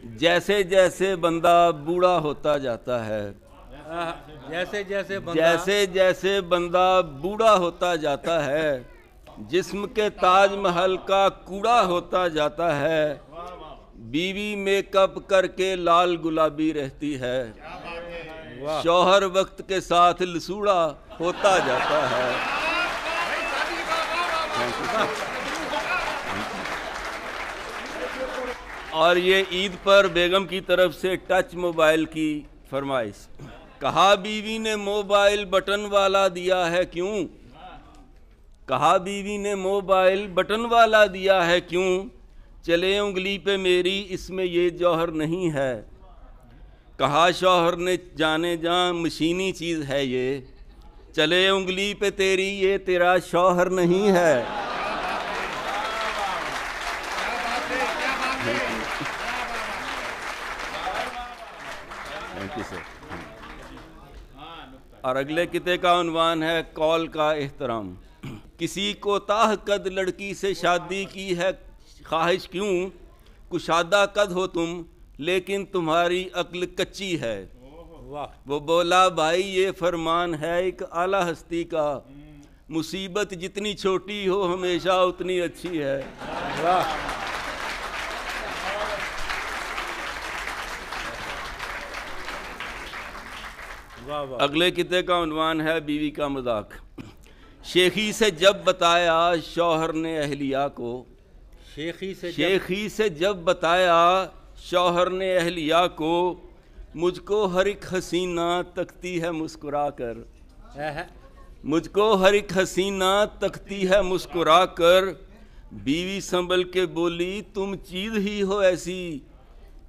جیسے جیسے بندہ بوڑھا ہوتا جاتا ہے، جیسے جیسے بندہ بوڑھا ہوتا جاتا ہے، جسم کے تاج محل کا کوڑا ہوتا جاتا ہے، بیوی میک اپ کر کے لال گلابی رہتی ہے، شوہر وقت کے ساتھ لسوڑا ہوتا جاتا ہے۔ اور یہ عید پر بیگم کی طرف سے ٹچ موبائل کی فرمائش۔ کہا بیوی نے موبائل بٹن والا دیا ہے کیوں؟ کہا بیوی نے موبائل بٹن والا دیا ہے کیوں؟ چلے انگلی پہ میری اس میں یہ جوہر نہیں ہے۔ کہا شوہر نے جانے جاں مشینی چیز ہے یہ، چلے انگلی پہ تیری یہ تیرا شوہر نہیں ہے۔ اور اگلے قطعے کا عنوان ہے قول کا احترام۔ کسی کو تاہ قد لڑکی سے شادی کی ہے خواہش کیوں؟ کشادہ قد ہو تم لیکن تمہاری عقل کچی ہے۔ وہ بولا بھائی یہ فرمان ہے ایک اعلیٰ ہستی کا، مصیبت جتنی چھوٹی ہو ہمیشہ اتنی اچھی ہے۔ اگلے قطعے کا عنوان ہے بیوی کا مذاق۔ شیخی سے جب بتایا شوہر نے اہلیہ کو، شیخی سے جب بتایا شوہر نے اہلیہ کو، مجھ کو ہر ایک حسینہ تکتی ہے مسکرا کر، مجھ کو ہر ایک حسینہ تکتی ہے مسکرا کر، بیوی سنبھل کے بولی تم چیز ہی ہو ایسی،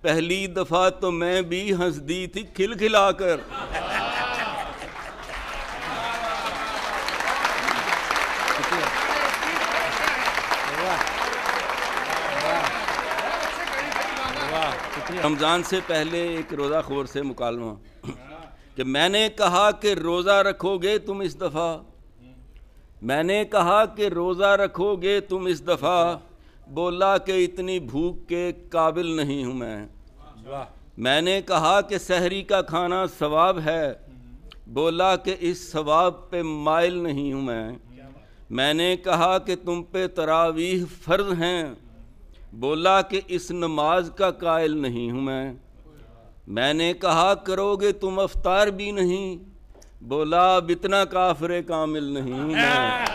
پہلی دفعہ تو میں بھی ہنس دی تھی کھل کھلا کر۔ رمضان سے پہلے ایک روزہ خور سے مکالمہ کہ میں نے کہا کہ روزہ رکھو گے تم اس دفعہ، میں نے کہا کہ روزہ رکھو گے تم اس دفعہ، بولا کہ اتنی بھوک کے قابل نہیں ہوں میں۔ میں نے کہا کہ سحری کا کھانا ثواب ہے، بولا کہ اس ثواب پہ مائل نہیں ہوں میں۔ میں نے کہا کہ تم پہ تراویح فرض ہیں، بولا کہ اس نماز کا قائل نہیں ہوں میں نے کہا کرو گے تم افطار بھی نہیں، بولا اب اتنا کافر کامل نہیں ہوں میں۔